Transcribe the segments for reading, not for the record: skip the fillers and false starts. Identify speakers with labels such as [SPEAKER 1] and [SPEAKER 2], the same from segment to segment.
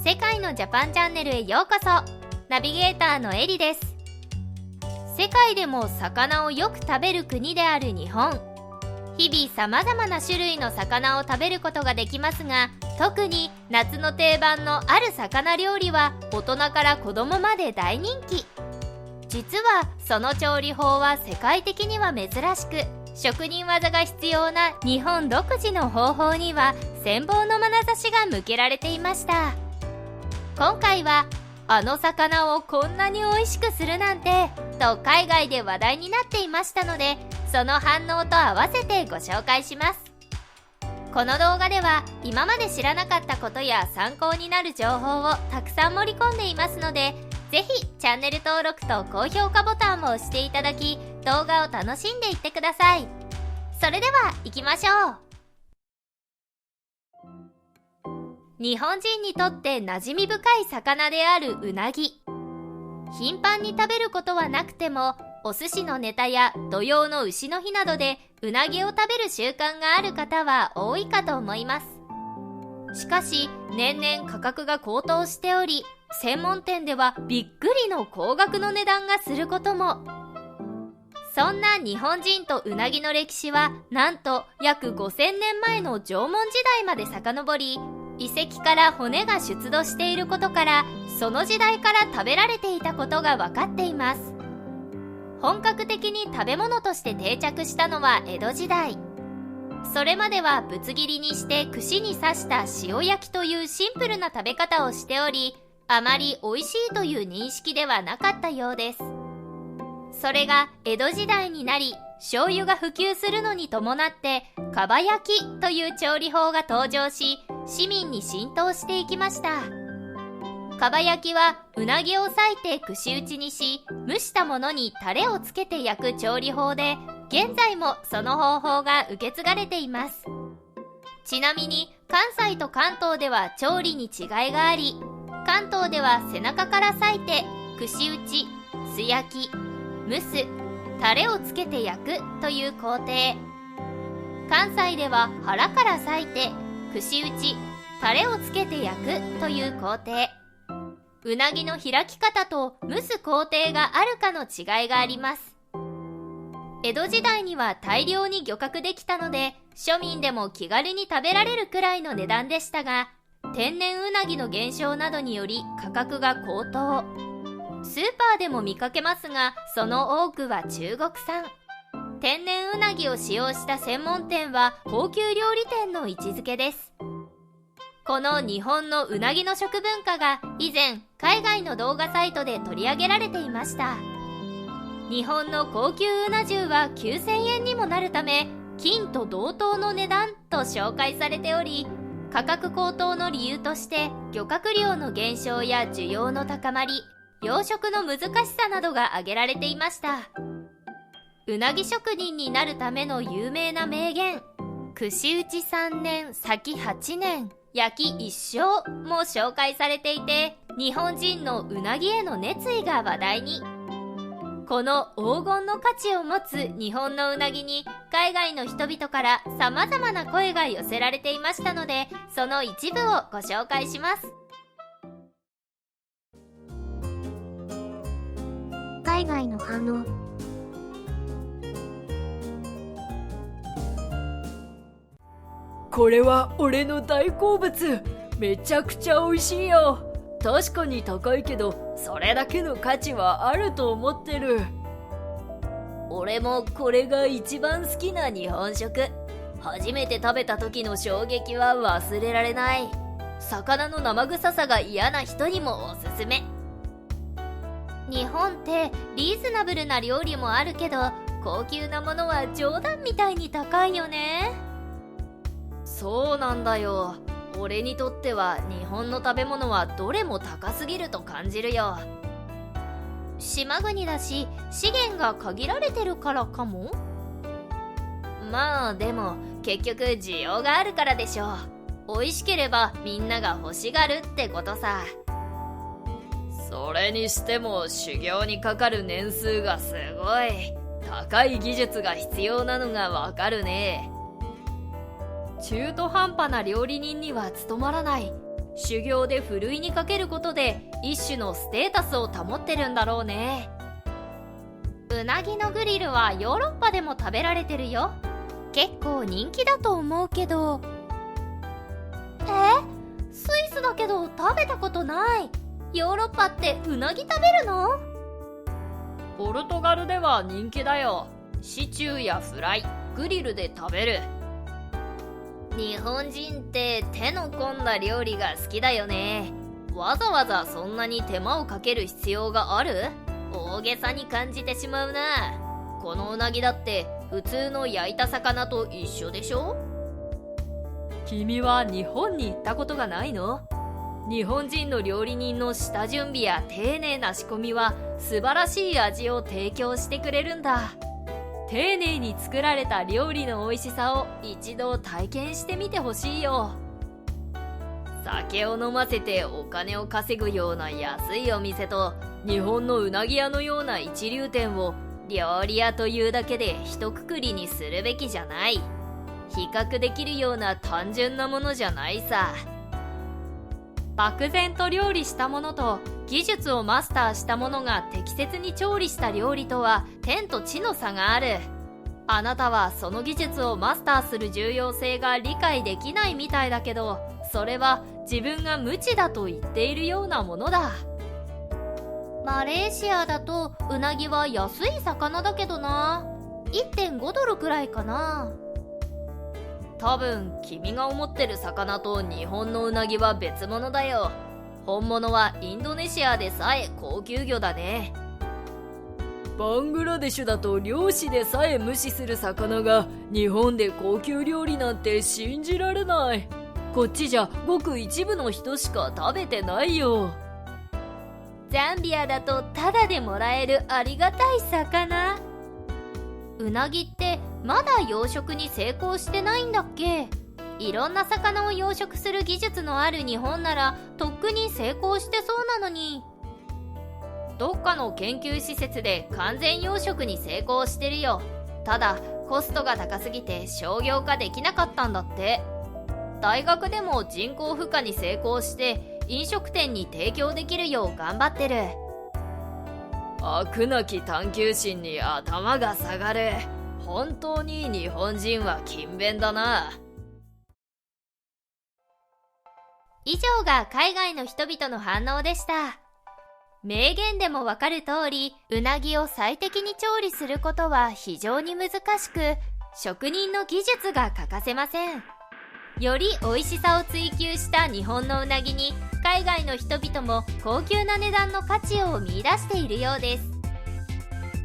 [SPEAKER 1] 世界のジャパンチャンネルへようこそ。ナビゲーターのエリです。世界でも魚をよく食べる国である日本。日々さまざまな種類の魚を食べることができますが、特に夏の定番のある魚料理は大人から子供まで大人気。実はその調理法は世界的には珍しく、職人技が必要な日本独自の方法には羨望の眼差しが向けられていました。今回はあの魚をこんなに美味しくするなんてと海外で話題になっていましたので、その反応と合わせてご紹介します。この動画では今まで知らなかったことや参考になる情報をたくさん盛り込んでいますので、ぜひチャンネル登録と高評価ボタンも押していただき、動画を楽しんでいってください。それでは行きましょう。日本人にとって馴染み深い魚であるうなぎ。頻繁に食べることはなくても、お寿司のネタや土用の丑の日などでうなぎを食べる習慣がある方は多いかと思います。しかし年々価格が高騰しており、専門店ではびっくりの高額の値段がすることも。そんな日本人とうなぎの歴史はなんと約5000年前の縄文時代まで遡り、遺跡から骨が出土していることから、その時代から食べられていたことが分かっています。本格的に食べ物として定着したのは江戸時代。それまではぶつ切りにして串に刺した塩焼きというシンプルな食べ方をしており、あまり美味しいという認識ではなかったようです。それが江戸時代になり、醤油が普及するのに伴ってかば焼きという調理法が登場し、市民に浸透していきました。かば焼きはうなぎを裂いて串打ちにし、蒸したものにタレをつけて焼く調理法で、現在もその方法が受け継がれています。ちなみに関西と関東では調理に違いがあり、関東では背中から裂いて串打ち、素焼き、蒸す、タレをつけて焼くという工程。関西では腹から裂いて串打ち、タレをつけて焼くという工程。うなぎの開き方と蒸す工程があるかの違いがあります。江戸時代には大量に漁獲できたので、庶民でも気軽に食べられるくらいの値段でしたが、天然うなぎの減少などにより価格が高騰。スーパーでも見かけますが、その多くは中国産。天然うなぎを使用した専門店は高級料理店の位置づけです。この日本のうなぎの食文化が以前海外の動画サイトで取り上げられていました。日本の高級うな重は9000円にもなるため、金と同等の値段と紹介されており、価格高騰の理由として漁獲量の減少や需要の高まり、養殖の難しさなどが挙げられていました。うなぎ職人になるための有名な名言、串打ち3年、先8年、焼き一生も紹介されていて、日本人のうなぎへの熱意が話題に。この黄金の価値を持つ日本のうなぎに、海外の人々から様々な声が寄せられていましたので、その一部をご紹介します。
[SPEAKER 2] 海外の反応。
[SPEAKER 3] これは俺の大好物。めちゃくちゃ美味しいよ。確かに高いけど、それだけの価値はあると思ってる。俺もこれが一番好きな日本食。初めて食べた時の衝撃は忘れられない。魚の生臭さが嫌な人にもおすすめ。
[SPEAKER 1] 日本ってリーズナブルな料理もあるけど、高級なものは冗談みたいに高いよね。
[SPEAKER 3] そうなんだよ。俺にとっては日本の食べ物はどれも高すぎると感じるよ。
[SPEAKER 1] 島国だし資源が限られてるからかも。
[SPEAKER 3] まあでも結局需要があるからでしょう。美味しければみんなが欲しがるってことさ。それにしても修行にかかる年数がすごい。高い技術が必要なのがわかるね。中途半端な料理人には務まらない。修行でふるいにかけることで一種のステータスを保ってるんだろうね。
[SPEAKER 1] うなぎのグリルはヨーロッパでも食べられてるよ。結構人気だと思うけど。スイスだけど食べたことない。ヨーロッパってうなぎ食べるの？
[SPEAKER 3] ポルトガルでは人気だよ。シチューやフライ、グリルで食べる。日本人って手の込んだ料理が好きだよね。わざわざそんなに手間をかける必要がある？大げさに感じてしまうな。このうなぎだって普通の焼いた魚と一緒でしょ？君は日本に行ったことがないの？日本人の料理人の下準備や丁寧な仕込みは素晴らしい味を提供してくれるんだ。丁寧に作られた料理の美味しさを一度体験してみてほしいよ。酒を飲ませてお金を稼ぐような安いお店と日本のうなぎ屋のような一流店を料理屋というだけで一括りにするべきじゃない。比較できるような単純なものじゃないさ。漠然と料理したものと技術をマスターしたものが適切に調理した料理とは天と地の差がある。あなたはその技術をマスターする重要性が理解できないみたいだけど、それは自分が無知だと言っているようなものだ。
[SPEAKER 1] マレーシアだとうなぎは安い魚だけどな。1.5 ドルくらいかな。
[SPEAKER 3] 多分君が思ってる魚と日本のうなぎは別物だよ。本物はインドネシアでさえ高級魚だね。バングラデシュだと漁師でさえ無視する魚が日本で高級料理なんて信じられない。こっちじゃごく一部の人しか食べてないよ。
[SPEAKER 1] ザンビアだとタダでもらえるありがたい魚。うなぎってまだ養殖に成功してないんだっけ？いろんな魚を養殖する技術のある日本ならとっくに成功してそうなのに。
[SPEAKER 3] どっかの研究施設で完全養殖に成功してるよ。ただコストが高すぎて商業化できなかったんだって。大学でも人工孵化に成功して飲食店に提供できるよう頑張ってる。飽くなき探求心に頭が下がる。本当に日本人は勤勉だな。
[SPEAKER 1] 以上が海外の人々の反応でした。名言でもわかる通り、うなぎを最適に調理することは非常に難しく、職人の技術が欠かせません。より美味しさを追求した日本のうなぎに、海外の人々も高級な値段の価値を見出しているようです。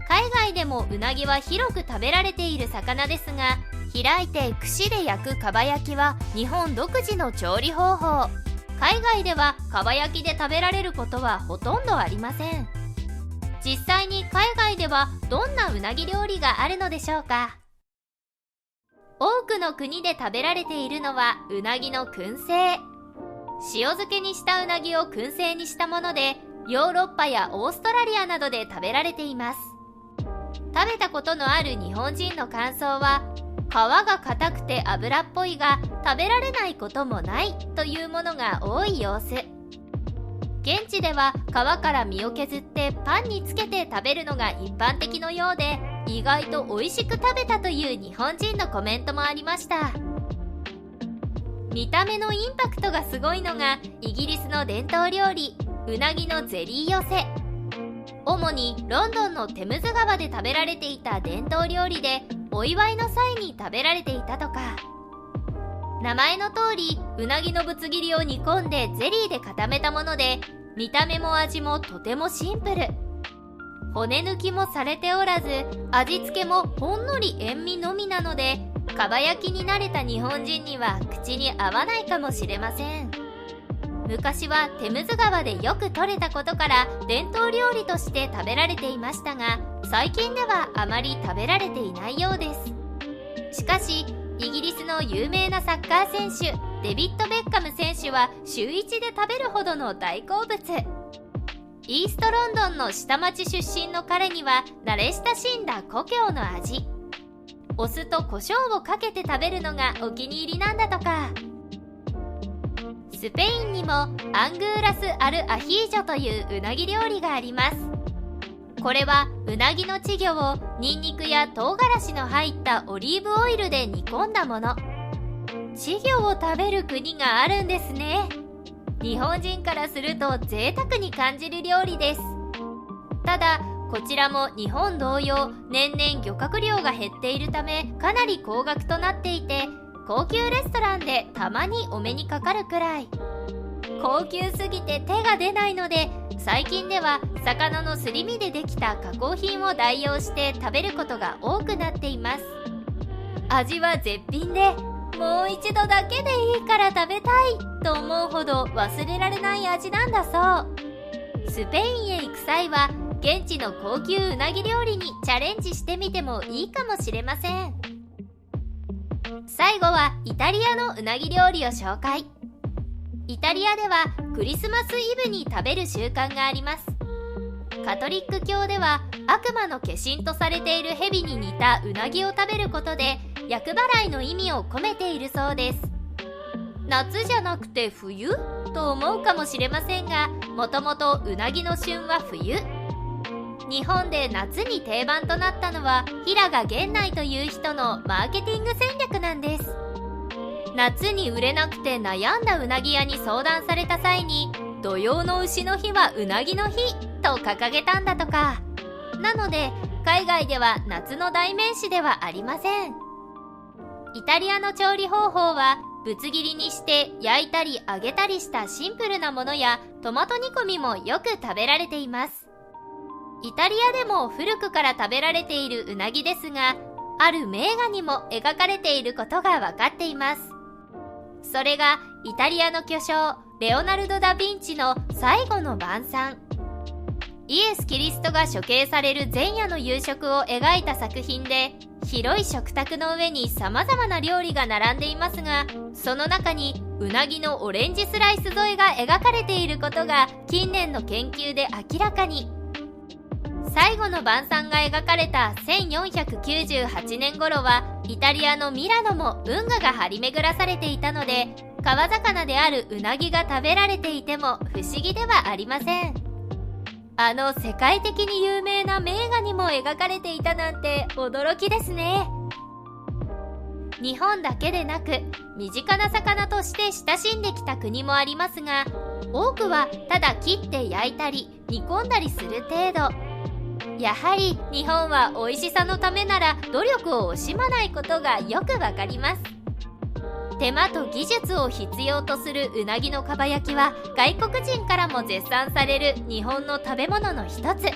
[SPEAKER 1] 海外でもうなぎは広く食べられている魚ですが、開いて串で焼くかば焼きは日本独自の調理方法。海外ではかば焼きで食べられることはほとんどありません。実際に海外ではどんなうなぎ料理があるのでしょうか。多くの国で食べられているのはうなぎの燻製。塩漬けにしたうなぎを燻製にしたもので、ヨーロッパやオーストラリアなどで食べられています。食べたことのある日本人の感想は、皮が硬くて脂っぽいが食べられないこともないというものが多い様子。現地では皮から身を削ってパンにつけて食べるのが一般的のようで、意外と美味しく食べたという日本人のコメントもありました。見た目のインパクトがすごいのがイギリスの伝統料理、うなぎのゼリー寄せ。主にロンドンのテムズ川で食べられていた伝統料理で、お祝いの際に食べられていたとか。名前の通り、うなぎのぶつ切りを煮込んでゼリーで固めたもので、見た目も味もとてもシンプル。骨抜きもされておらず、味付けもほんのり塩味のみなので、かば焼きに慣れた日本人には口に合わないかもしれません。昔はテムズ川でよく取れたことから伝統料理として食べられていましたが、最近ではあまり食べられていないようです。しかしイギリスの有名なサッカー選手デビッド・ベッカム選手は週1で食べるほどの大好物。イーストロンドンの下町出身の彼には慣れ親しんだ故郷の味。お酢と胡椒をかけて食べるのがお気に入りなんだとか。スペインにもアングーラス・アル・アヒージョといううなぎ料理があります。これはうなぎの稚魚をニンニクや唐辛子の入ったオリーブオイルで煮込んだもの。稚魚を食べる国があるんですね。日本人からすると贅沢に感じる料理です。ただこちらも日本同様年々漁獲量が減っているためかなり高額となっていて、高級レストランでたまにお目にかかるくらい。高級すぎて手が出ないので、最近では魚のすり身でできた加工品を代用して食べることが多くなっています。味は絶品で、もう一度だけでいいから食べたいと思うほど忘れられない味なんだそう。スペインへ行く際は現地の高級うなぎ料理にチャレンジしてみてもいいかもしれません。最後はイタリアのうなぎ料理を紹介。イタリアではクリスマスイブに食べる習慣があります。カトリック教では悪魔の化身とされている蛇に似たうなぎを食べることで厄払いの意味を込めているそうです。夏じゃなくて冬と思うかもしれませんが、もともとうなぎの旬は冬。日本で夏に定番となったのは平賀源内という人のマーケティング戦略なんです。夏に売れなくて悩んだうなぎ屋に相談された際に、土用の丑の日はうなぎの日と掲げたんだとか。なので海外では夏の代名詞ではありません。イタリアの調理方法はぶつ切りにして焼いたり揚げたりしたシンプルなものやトマト煮込みもよく食べられています。イタリアでも古くから食べられているうなぎですが、ある名画にも描かれていることが分かっています。それがイタリアの巨匠レオナルド・ダ・ヴィンチの最後の晩餐。イエス・キリストが処刑される前夜の夕食を描いた作品で、広い食卓の上に様々な料理が並んでいますが、その中にうなぎのオレンジスライス添えが描かれていることが近年の研究で明らかに。最後の晩餐が描かれた1498年頃はイタリアのミラノも運河が張り巡らされていたので、川魚であるうなぎが食べられていても不思議ではありません。あの世界的に有名な名画にも描かれていたなんて驚きですね。日本だけでなく身近な魚として親しんできた国もありますが、多くはただ切って焼いたり煮込んだりする程度。やはり日本は美味しさのためなら努力を惜しまないことがよくわかります。手間と技術を必要とするうなぎのかば焼きは外国人からも絶賛される日本の食べ物の一つ。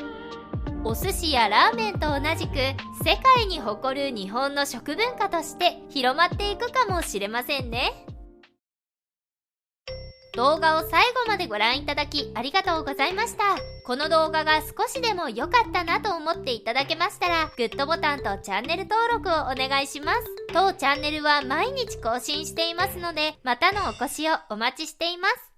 [SPEAKER 1] お寿司やラーメンと同じく世界に誇る日本の食文化として広まっていくかもしれませんね。動画を最後までご覧いただきありがとうございました。この動画が少しでも良かったなと思っていただけましたら、グッドボタンとチャンネル登録をお願いします。当チャンネルは毎日更新していますので、またのお越しをお待ちしています。